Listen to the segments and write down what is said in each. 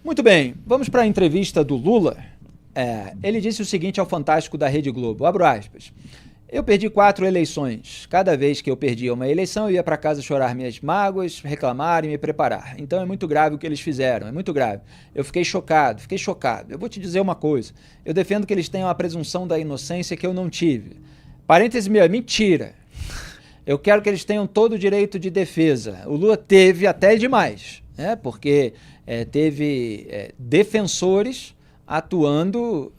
Muito bem, vamos para a entrevista do Lula. Ele disse o seguinte ao Fantástico da Rede Globo, abro aspas. Eu perdi 4 eleições. Cada vez que eu perdia uma eleição, eu ia para casa chorar minhas mágoas, reclamar e me preparar. Então é muito grave o que eles fizeram, é muito grave. Eu fiquei chocado. Eu vou te dizer uma coisa. Eu defendo que eles tenham a presunção da inocência que eu não tive. Parêntese meu, é mentira. Eu quero que eles tenham todo o direito de defesa. O Lula teve até demais, né? Porque teve defensores atuando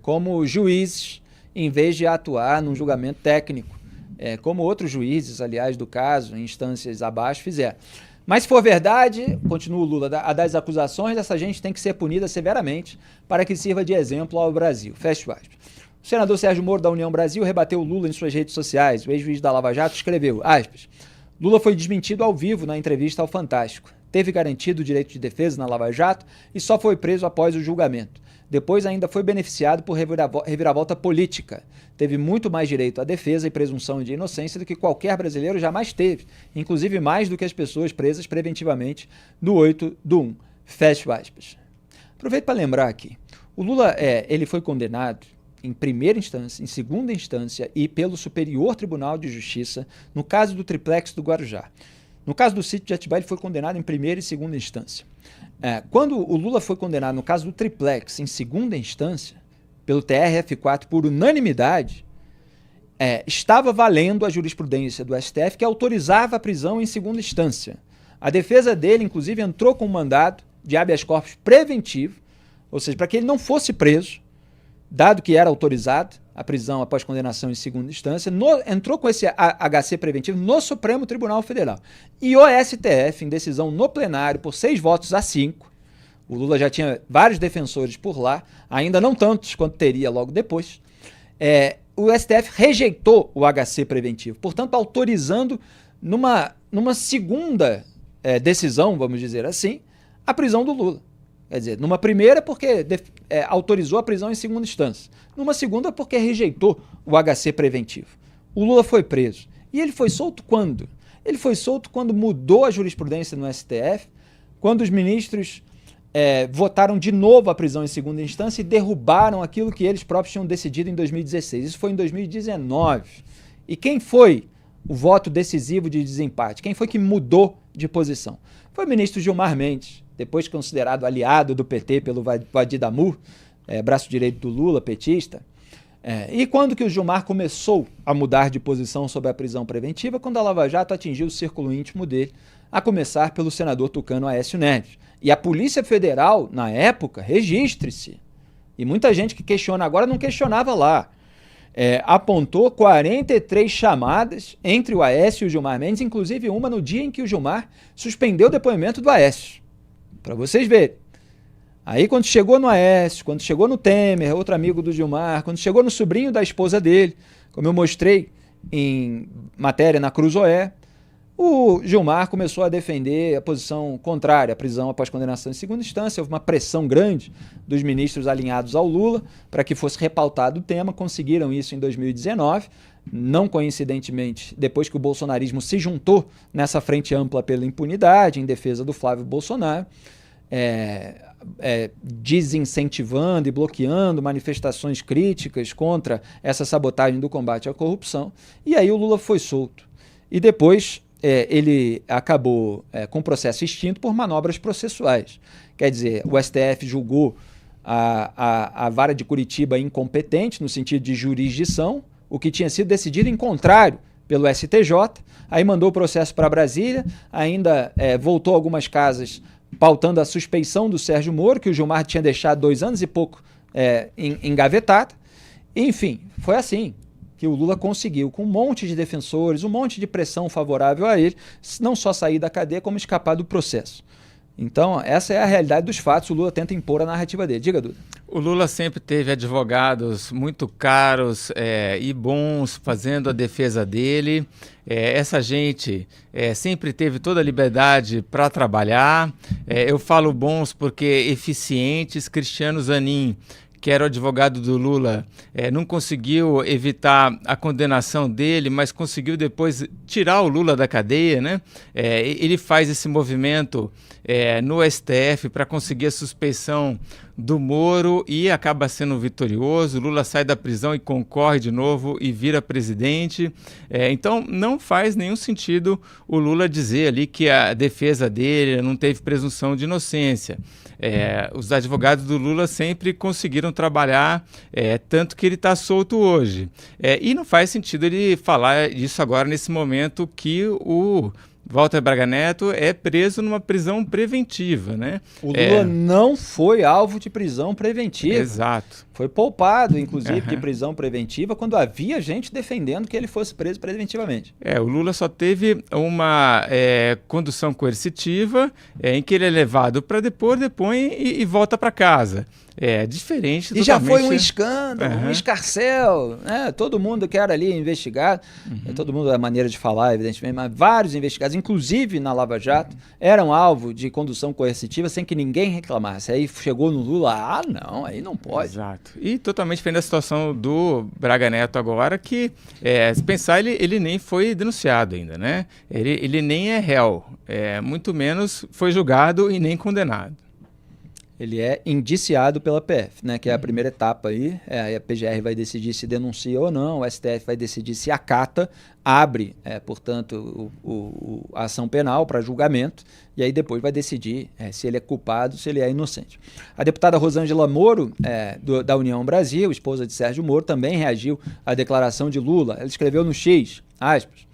como juízes, em vez de atuar num julgamento técnico, como outros juízes, aliás, do caso, em instâncias abaixo, fizeram. Mas se for verdade, continua o Lula, a das acusações, essa gente tem que ser punida severamente para que sirva de exemplo ao Brasil. Fecha aspas. O senador Sérgio Moro, da União Brasil, rebateu o Lula em suas redes sociais. O ex-juiz da Lava Jato escreveu, aspas, Lula foi desmentido ao vivo na entrevista ao Fantástico. Teve garantido o direito de defesa na Lava Jato e só foi preso após o julgamento. Depois ainda foi beneficiado por reviravolta política. Teve muito mais direito à defesa e presunção de inocência do que qualquer brasileiro jamais teve, inclusive mais do que as pessoas presas preventivamente no 8/1. Fecha aspas. Aproveito para lembrar aqui, o Lula ele foi condenado em primeira instância, em segunda instância e pelo Superior Tribunal de Justiça no caso do triplex do Guarujá. No caso do sítio de Atibaia, ele foi condenado em primeira e segunda instância. Quando o Lula foi condenado no caso do triplex em segunda instância, pelo TRF4 por unanimidade, estava valendo a jurisprudência do STF que autorizava a prisão em segunda instância. A defesa dele, inclusive, entrou com um mandado de habeas corpus preventivo, ou seja, para que ele não fosse preso, dado que era autorizado a prisão após condenação em segunda instância, entrou com esse HC preventivo no Supremo Tribunal Federal. E o STF, em decisão no plenário, por 6-5, o Lula já tinha vários defensores por lá, ainda não tantos quanto teria logo depois, o STF rejeitou o HC preventivo, portanto, autorizando numa segunda decisão, vamos dizer assim, a prisão do Lula. Quer dizer, numa primeira porque autorizou a prisão em segunda instância. Numa segunda porque rejeitou o HC preventivo. O Lula foi preso. E ele foi solto quando? Ele foi solto quando mudou a jurisprudência no STF, quando os ministros votaram de novo a prisão em segunda instância e derrubaram aquilo que eles próprios tinham decidido em 2016. Isso foi em 2019. E quem foi o voto decisivo de desempate? Quem foi que mudou de posição? Foi o ministro Gilmar Mendes, depois considerado aliado do PT pelo Wadi Damur, braço direito do Lula, petista. E quando que o Gilmar começou a mudar de posição sobre a prisão preventiva? Quando a Lava Jato atingiu o círculo íntimo dele, a começar pelo senador tucano Aécio Neves. E a Polícia Federal, na época, registre-se, e muita gente que questiona agora não questionava lá, apontou 43 chamadas entre o Aécio e o Gilmar Mendes, inclusive uma no dia em que o Gilmar suspendeu o depoimento do Aécio. Para vocês verem. Aí quando chegou no Aécio, quando chegou no Temer, outro amigo do Gilmar, quando chegou no sobrinho da esposa dele, como eu mostrei em matéria na Cruzoé, o Gilmar começou a defender a posição contrária à prisão após condenação em segunda instância. Houve uma pressão grande dos ministros alinhados ao Lula para que fosse repautado o tema. Conseguiram isso em 2019, não coincidentemente, depois que o bolsonarismo se juntou nessa frente ampla pela impunidade, em defesa do Flávio Bolsonaro, desincentivando e bloqueando manifestações críticas contra essa sabotagem do combate à corrupção. E aí o Lula foi solto. E depois ele acabou com o processo extinto por manobras processuais. Quer dizer, o STF julgou a vara de Curitiba incompetente no sentido de jurisdição, o que tinha sido decidido em contrário pelo STJ, aí mandou o processo para Brasília, ainda voltou algumas casas pautando a suspeição do Sérgio Moro, que o Gilmar tinha deixado 2 anos e pouco engavetada. Enfim, foi assim que o Lula conseguiu, com um monte de defensores, um monte de pressão favorável a ele, não só sair da cadeia, como escapar do processo. Então, essa é a realidade dos fatos, o Lula tenta impor a narrativa dele. Diga, Duda. O Lula sempre teve advogados muito caros e bons fazendo a defesa dele. Essa gente sempre teve toda a liberdade para trabalhar. Eu falo bons porque eficientes. Cristiano Zanin, que era o advogado do Lula, não conseguiu evitar a condenação dele, mas conseguiu depois tirar o Lula da cadeia, né? Ele faz esse movimento no STF para conseguir a suspeição do Moro e acaba sendo vitorioso. Lula sai da prisão e concorre de novo e vira presidente. Então não faz nenhum sentido o Lula dizer ali que a defesa dele não teve presunção de inocência. Os advogados do Lula sempre conseguiram trabalhar, tanto que ele está solto hoje. E não faz sentido ele falar isso agora nesse momento que o Walter Braga Neto é preso numa prisão preventiva, né? O Lula não foi alvo de prisão preventiva. Exato. Foi poupado, inclusive, de prisão preventiva quando havia gente defendendo que ele fosse preso preventivamente. O Lula só teve uma condução coercitiva em que ele é levado para depor, depõe e volta para casa. Diferente. E já foi um escândalo, um escarcéu, né? Todo mundo que era ali investigado, todo mundo é maneira de falar, evidentemente, mas vários investigados, inclusive na Lava Jato, eram alvo de condução coercitiva sem que ninguém reclamasse. Aí chegou no Lula, não, aí não pode. Exato. E totalmente diferente da situação do Braga Neto agora, que, se pensar, ele nem foi denunciado ainda, né? Ele nem é réu, muito menos foi julgado e nem condenado. Ele é indiciado pela PF, né, que é a primeira etapa aí. Aí a PGR vai decidir se denuncia ou não, o STF vai decidir se acata, abre, portanto, a ação penal para julgamento, e aí depois vai decidir se ele é culpado, se ele é inocente. A deputada Rosângela Moro, da União Brasil, esposa de Sérgio Moro, também reagiu à declaração de Lula. Ela escreveu no X, aspas,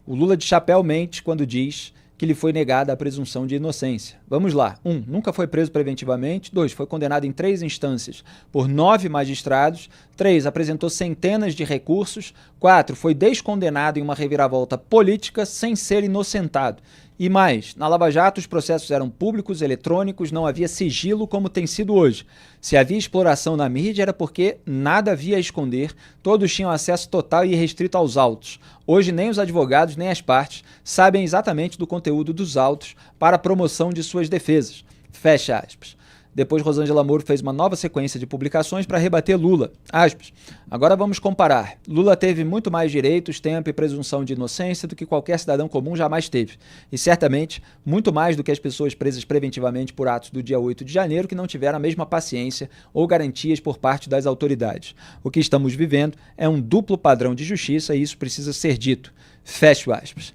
o Lula de chapéu mente quando diz que lhe foi negada a presunção de inocência. Vamos lá. 1. Nunca foi preso preventivamente. 2. Foi condenado em 3 instâncias por 9 magistrados. 3. Apresentou centenas de recursos. 4. Foi descondenado em uma reviravolta política sem ser inocentado. E mais, na Lava Jato os processos eram públicos, eletrônicos, não havia sigilo como tem sido hoje. Se havia exploração na mídia era porque nada havia a esconder, todos tinham acesso total e irrestrito aos autos. Hoje nem os advogados nem as partes sabem exatamente do conteúdo dos autos para a promoção de suas defesas. Fecha aspas. Depois Rosângela Moro fez uma nova sequência de publicações para rebater Lula. Aspas. Agora vamos comparar. Lula teve muito mais direitos, tempo e presunção de inocência do que qualquer cidadão comum jamais teve. E certamente muito mais do que as pessoas presas preventivamente por atos do dia 8 de janeiro que não tiveram a mesma paciência ou garantias por parte das autoridades. O que estamos vivendo é um duplo padrão de justiça e isso precisa ser dito. Fecho aspas.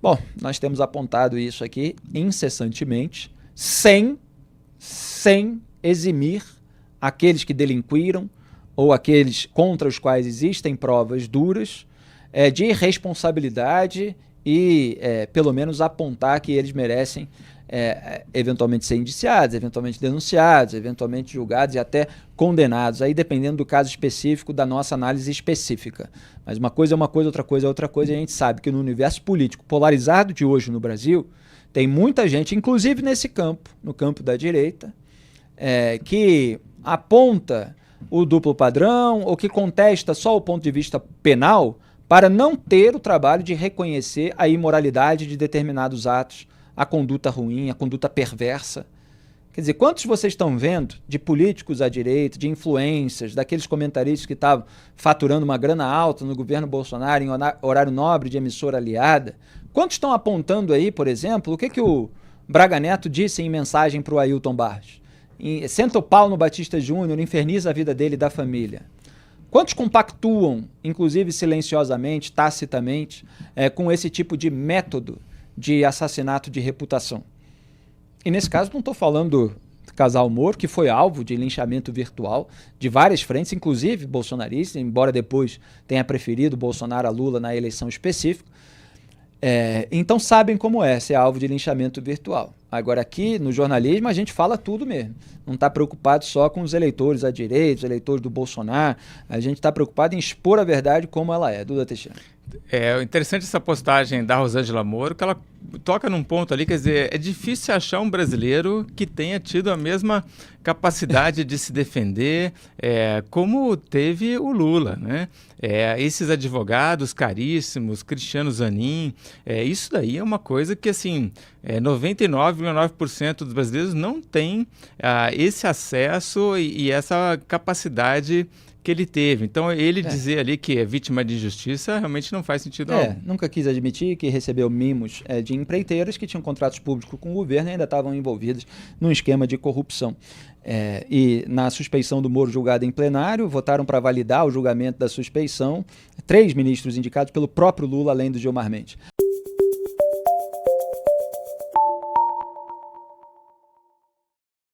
Bom, nós temos apontado isso aqui incessantemente, sem eximir aqueles que delinquiram ou aqueles contra os quais existem provas duras de responsabilidade e pelo menos apontar que eles merecem eventualmente ser indiciados, eventualmente denunciados, eventualmente julgados e até condenados, aí dependendo do caso específico, da nossa análise específica. Mas uma coisa é uma coisa, outra coisa é outra coisa, e a gente sabe que no universo político polarizado de hoje no Brasil, tem muita gente, inclusive nesse campo, no campo da direita, que aponta o duplo padrão ou que contesta só o ponto de vista penal para não ter o trabalho de reconhecer a imoralidade de determinados atos, a conduta ruim, a conduta perversa. Quer dizer, quantos vocês estão vendo de políticos à direita, de influências, daqueles comentaristas que estavam faturando uma grana alta no governo Bolsonaro em horário nobre de emissora aliada? Quantos estão apontando aí, por exemplo, o que o Braga Neto disse em mensagem para o Ailton Barros? Senta o pau no Batista Júnior, inferniza a vida dele e da família. Quantos compactuam, inclusive silenciosamente, tacitamente, com esse tipo de método de assassinato de reputação? E nesse caso não estou falando do casal Moro, que foi alvo de linchamento virtual de várias frentes, inclusive bolsonaristas, embora depois tenha preferido Bolsonaro a Lula na eleição específica. Então sabem como é ser alvo de linchamento virtual. Agora aqui no jornalismo a gente fala tudo mesmo. Não está preocupado só com os eleitores à direita, os eleitores do Bolsonaro. A gente está preocupado em expor a verdade como ela é. Duda Teixeira. É interessante essa postagem da Rosângela Moro, que ela toca num ponto ali, quer dizer, é difícil achar um brasileiro que tenha tido a mesma capacidade de se defender como teve o Lula, né? Esses advogados caríssimos, Cristiano Zanin, isso daí é uma coisa que, assim, 99,9% dos brasileiros não tem esse acesso e essa capacidade que ele teve. Então, ele dizer ali que é vítima de injustiça realmente não faz sentido algum. Nunca quis admitir que recebeu mimos de empreiteiras que tinham contratos públicos com o governo e ainda estavam envolvidos num esquema de corrupção. E na suspeição do Moro julgado em plenário, votaram para validar o julgamento da suspeição 3 ministros indicados pelo próprio Lula, além do Gilmar Mendes.